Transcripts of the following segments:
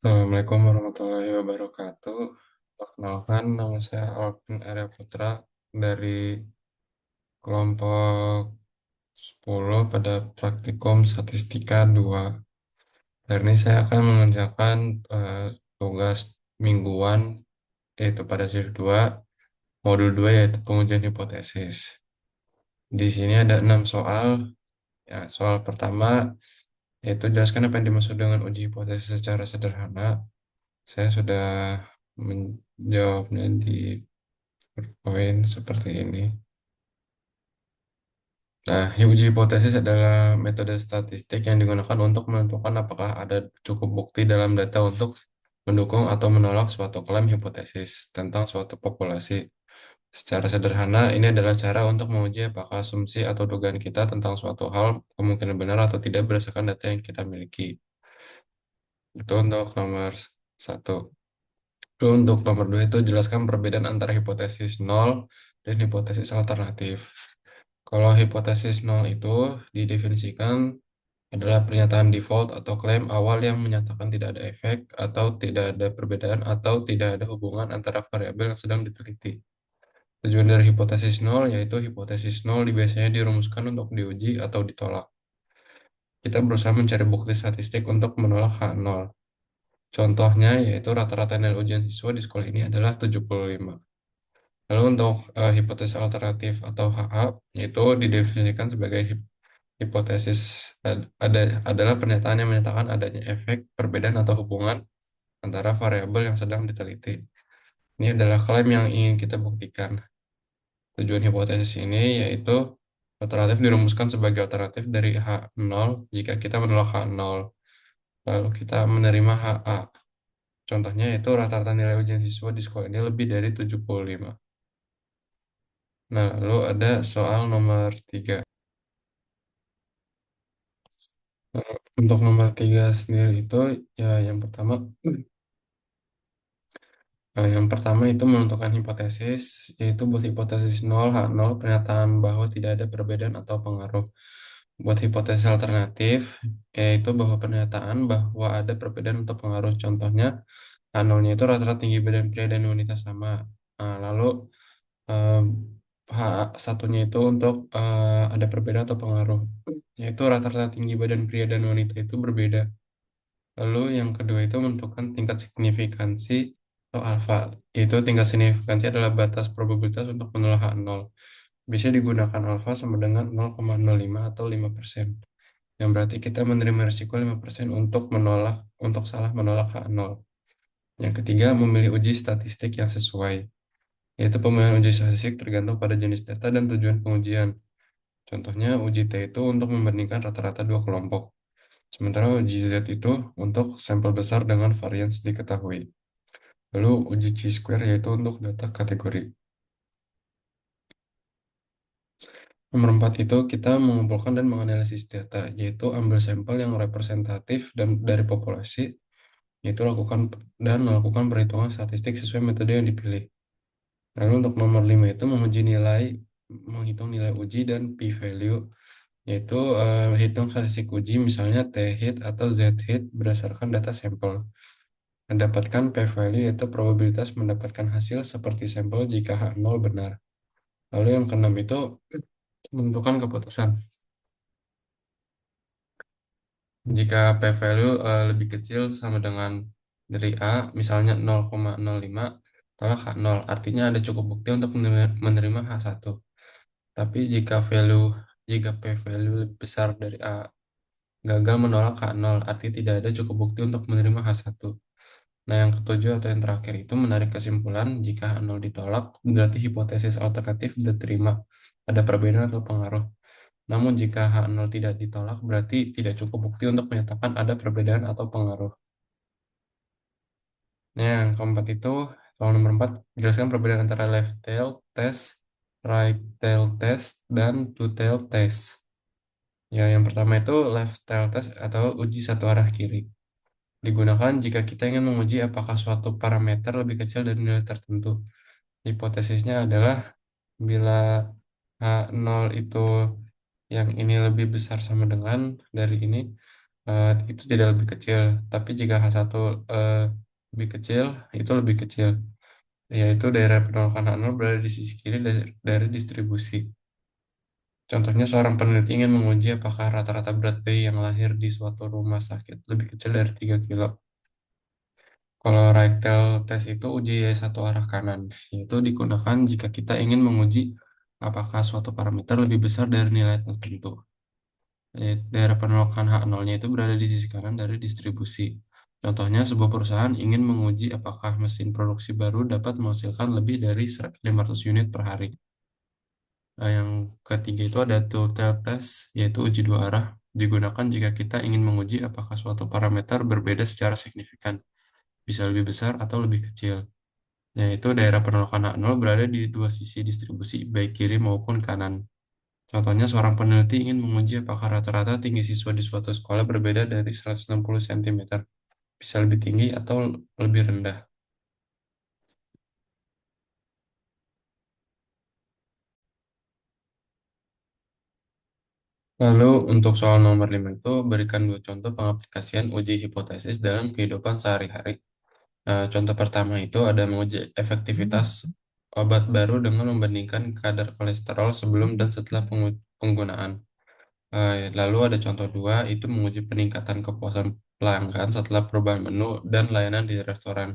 Assalamualaikum warahmatullahi wabarakatuh. Perkenalkan, nama saya Alvin Arya Putra dari kelompok 10 pada praktikum Statistika 2. Hari ini saya akan mengerjakan tugas mingguan, yaitu pada shift 2, modul 2, yaitu pengujian hipotesis. Di sini ada 6 soal. Ya, soal pertama yaitu jelaskan apa yang dimaksud dengan uji hipotesis secara sederhana. Saya sudah menjawabnya di poin seperti ini. Nah, uji hipotesis adalah metode statistik yang digunakan untuk menentukan apakah ada cukup bukti dalam data untuk mendukung atau menolak suatu klaim hipotesis tentang suatu populasi. Secara sederhana, ini adalah cara untuk menguji apakah asumsi atau dugaan kita tentang suatu hal kemungkinan benar atau tidak berdasarkan data yang kita miliki. Itu untuk nomor satu. Lalu untuk nomor dua itu jelaskan perbedaan antara hipotesis nol dan hipotesis alternatif. Kalau hipotesis nol itu didefinisikan adalah pernyataan default atau klaim awal yang menyatakan tidak ada efek atau tidak ada perbedaan atau tidak ada hubungan antara variabel yang sedang diteliti. Tujuan dari hipotesis nol yaitu hipotesis nol biasanya dirumuskan untuk diuji atau ditolak. Kita berusaha mencari bukti statistik untuk menolak H0. Contohnya yaitu rata-rata nilai ujian siswa di sekolah ini adalah 75. Lalu untuk hipotesis alternatif atau HA itu didefinisikan sebagai hipotesis adalah pernyataan yang menyatakan adanya efek, perbedaan atau hubungan antara variabel yang sedang diteliti. Ini adalah klaim yang ingin kita buktikan. Tujuan hipotesis ini yaitu alternatif dirumuskan sebagai alternatif dari H0 jika kita menolak H0. Lalu kita menerima HA. Contohnya yaitu rata-rata nilai ujian siswa di sekolah ini lebih dari 75. Nah, lalu ada soal nomor 3. Untuk nomor 3 sendiri itu ya yang pertama itu menentukan hipotesis, yaitu buat hipotesis nol H0 pernyataan bahwa tidak ada perbedaan atau pengaruh. Buat hipotesis alternatif, yaitu bahwa pernyataan bahwa ada perbedaan atau pengaruh. Contohnya, H0-nya itu rata-rata tinggi badan pria dan wanita sama. Nah, lalu eh, H1-nya itu untuk ada perbedaan atau pengaruh, yaitu rata-rata tinggi badan pria dan wanita itu berbeda. Lalu yang kedua itu menentukan tingkat signifikansi atau alfa. Yaitu tingkat signifikansi adalah batas probabilitas untuk menolak H0. Bisa digunakan alfa sama dengan 0,05 atau 5%. Yang berarti kita menerima risiko 5% untuk salah menolak H0. Yang ketiga, memilih uji statistik yang sesuai. Yaitu pemilihan uji statistik tergantung pada jenis data dan tujuan pengujian. Contohnya, uji T itu untuk membandingkan rata-rata dua kelompok. Sementara uji Z itu untuk sampel besar dengan varians diketahui. Lalu uji chi-square yaitu untuk data kategori. Nomor 4 itu kita mengumpulkan dan menganalisis data, yaitu ambil sampel yang representatif dan dari populasi, yaitu melakukan perhitungan statistik sesuai metode yang dipilih. Lalu untuk nomor 5 itu menghitung nilai uji dan p-value, yaitu hitung statistik uji misalnya t-hit atau z-hit berdasarkan data sampel. Mendapatkan p-value yaitu probabilitas mendapatkan hasil seperti sampel jika H0 benar. Lalu yang keenam itu menentukan keputusan. Jika p-value lebih kecil sama dengan dari A, misalnya 0,05, tolak H0. Artinya ada cukup bukti untuk menerima H1. Tapi jika p-value lebih besar dari A, gagal menolak H0, artinya tidak ada cukup bukti untuk menerima H1. Nah, yang ketujuh atau yang terakhir itu menarik kesimpulan jika H0 ditolak, berarti hipotesis alternatif diterima, ada perbedaan atau pengaruh. Namun jika H0 tidak ditolak, berarti tidak cukup bukti untuk menyatakan ada perbedaan atau pengaruh. Nah, yang keempat itu, soal nomor 4, jelaskan perbedaan antara left tail test, right tail test, dan two tail test. Ya, yang pertama itu left tail test atau uji satu arah kiri. Digunakan jika kita ingin menguji apakah suatu parameter lebih kecil dari nilai tertentu. Hipotesisnya adalah bila H0 itu yang ini lebih besar sama dengan dari ini, itu tidak lebih kecil. Tapi jika H1 eh, lebih kecil, itu lebih kecil, yaitu daerah penolakan H0 berada di sisi kiri dari distribusi. Contohnya, seorang peneliti ingin menguji apakah rata-rata berat bayi yang lahir di suatu rumah sakit lebih kecil dari 3 kilo. Kalau Reichel test itu uji satu arah kanan, yaitu digunakan jika kita ingin menguji apakah suatu parameter lebih besar dari nilai tertentu. Daerah penolakan H0-nya itu berada di sisi kanan dari distribusi. Contohnya, sebuah perusahaan ingin menguji apakah mesin produksi baru dapat menghasilkan lebih dari 500 unit per hari. Yang ketiga itu ada two-tailed test, yaitu uji dua arah. Digunakan jika kita ingin menguji apakah suatu parameter berbeda secara signifikan, bisa lebih besar atau lebih kecil. Yaitu daerah penolakan H0 berada di dua sisi distribusi, baik kiri maupun kanan. Contohnya, seorang peneliti ingin menguji apakah rata-rata tinggi siswa di suatu sekolah berbeda dari 160 cm, bisa lebih tinggi atau lebih rendah. Lalu, untuk soal nomor 5 itu, berikan dua contoh pengaplikasian uji hipotesis dalam kehidupan sehari-hari. Contoh pertama itu ada menguji efektivitas obat baru dengan membandingkan kadar kolesterol sebelum dan setelah penggunaan. Lalu ada contoh dua, itu menguji peningkatan kepuasan pelanggan setelah perubahan menu dan layanan di restoran.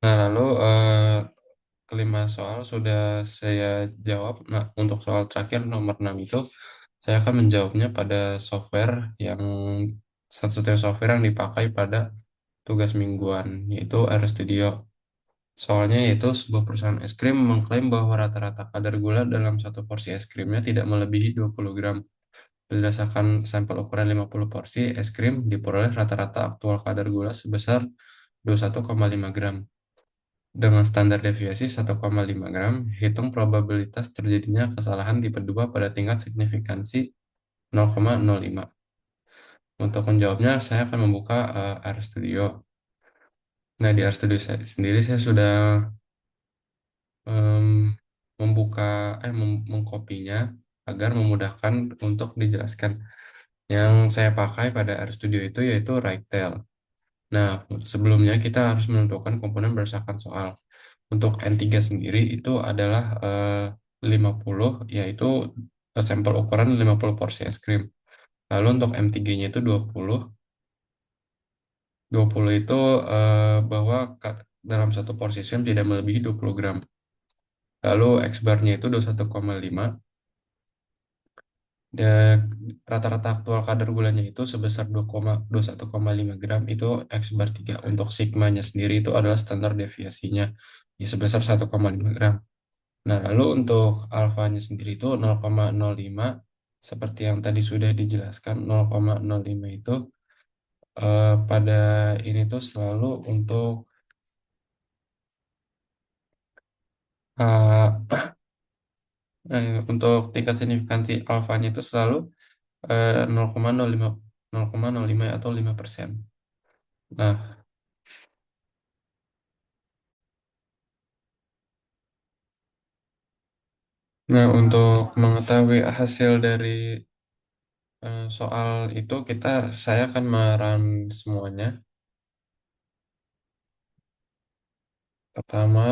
Nah, lalu kelima soal sudah saya jawab. Nah, untuk soal terakhir nomor 6 itu, saya akan menjawabnya pada software yang satu-satunya software yang dipakai pada tugas mingguan, yaitu RStudio. Soalnya yaitu sebuah perusahaan es krim mengklaim bahwa rata-rata kadar gula dalam satu porsi es krimnya tidak melebihi 20 gram. Berdasarkan sampel ukuran 50 porsi es krim, diperoleh rata-rata aktual kadar gula sebesar 21,5 gram. Dengan standar deviasi 1,5 gram, hitung probabilitas terjadinya kesalahan tipe 2 pada tingkat signifikansi 0,05. Untuk menjawabnya, saya akan membuka RStudio. Nah, di RStudio sendiri saya sudah em, membuka, mengkopinya agar memudahkan untuk dijelaskan. Yang saya pakai pada RStudio itu yaitu Writer. Nah, sebelumnya kita harus menentukan komponen berdasarkan soal. Untuk N3 sendiri itu adalah 50, yaitu sampel ukuran 50 porsi es krim. Lalu untuk M3-nya itu 20. 20 itu bahwa dalam satu porsi es krim tidak melebihi 20 gram. Lalu X-bar-nya itu 21,5. Dan rata-rata aktual kadar gulanya itu sebesar 2,21,5 gram, itu X bar 3. Untuk sigmanya sendiri itu adalah standar deviasinya, ya sebesar 1,5 gram. Nah, lalu untuk alfanya sendiri itu 0,05, seperti yang tadi sudah dijelaskan. 0,05 itu pada ini tuh selalu untuk eh, untuk tingkat signifikansi alfanya itu selalu 0,05 0,05 atau 5%. Nah, untuk mengetahui hasil dari soal itu, saya akan merun semuanya. Pertama,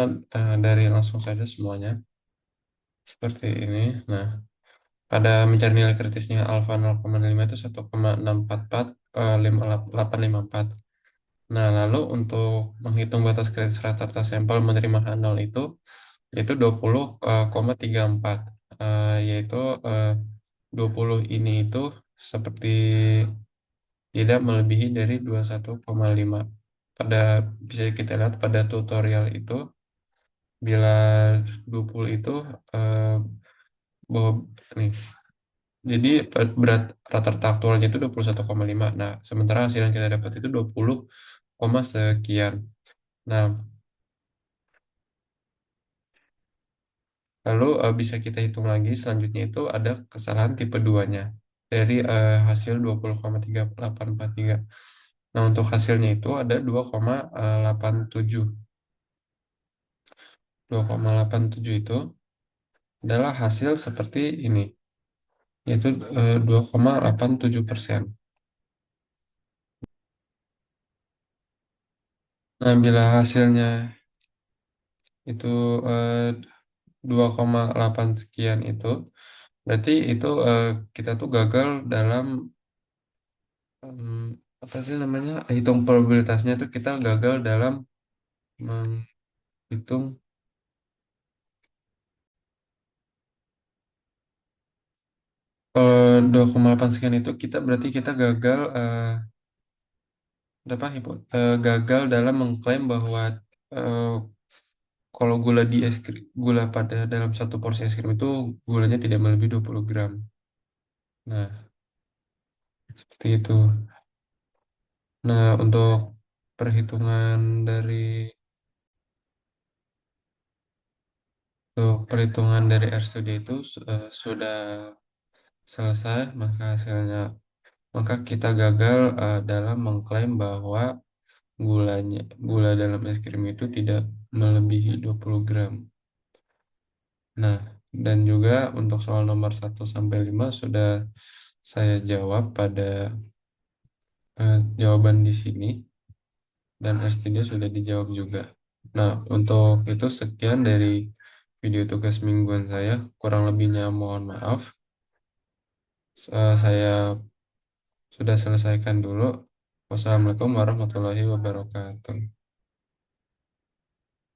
dari langsung saja semuanya seperti ini. Nah, pada mencari nilai kritisnya alfa 0,5 itu 1,644 854. Nah, lalu untuk menghitung batas kritis rata-rata sampel menerima H0 itu yaitu 20,34, yaitu eh, 20 ini itu seperti tidak melebihi dari 21,5. Pada bisa kita lihat pada tutorial itu, bila 20 itu eh, bahwa nih. Jadi berat rata-rata aktualnya itu 21,5. Nah, sementara hasil yang kita dapat itu 20, sekian. Nah, lalu bisa kita hitung lagi selanjutnya itu ada kesalahan tipe 2-nya dari hasil 20,3843. Nah, untuk hasilnya itu ada 2,87. 2,87 itu adalah hasil seperti ini, yaitu 2,87%. Nah, bila hasilnya itu eh, 2,8 sekian itu, berarti itu kita tuh gagal dalam em, apa sih namanya? Hitung probabilitasnya itu kita gagal dalam menghitung 2,8 sekian itu kita berarti kita gagal gagal dalam mengklaim bahwa eh, kalau gula di es krim, gula pada dalam satu porsi es krim itu gulanya tidak melebihi 20 gram. Nah, seperti itu. Nah, untuk perhitungan dari R studi itu sudah selesai, maka kita gagal dalam mengklaim bahwa gula dalam es krim itu tidak melebihi 20 gram. Nah, dan juga untuk soal nomor 1 sampai 5 sudah saya jawab pada jawaban di sini, dan STD sudah dijawab juga. Nah, untuk itu sekian dari video tugas mingguan saya. Kurang lebihnya mohon maaf. Saya sudah selesaikan dulu. Wassalamualaikum warahmatullahi wabarakatuh.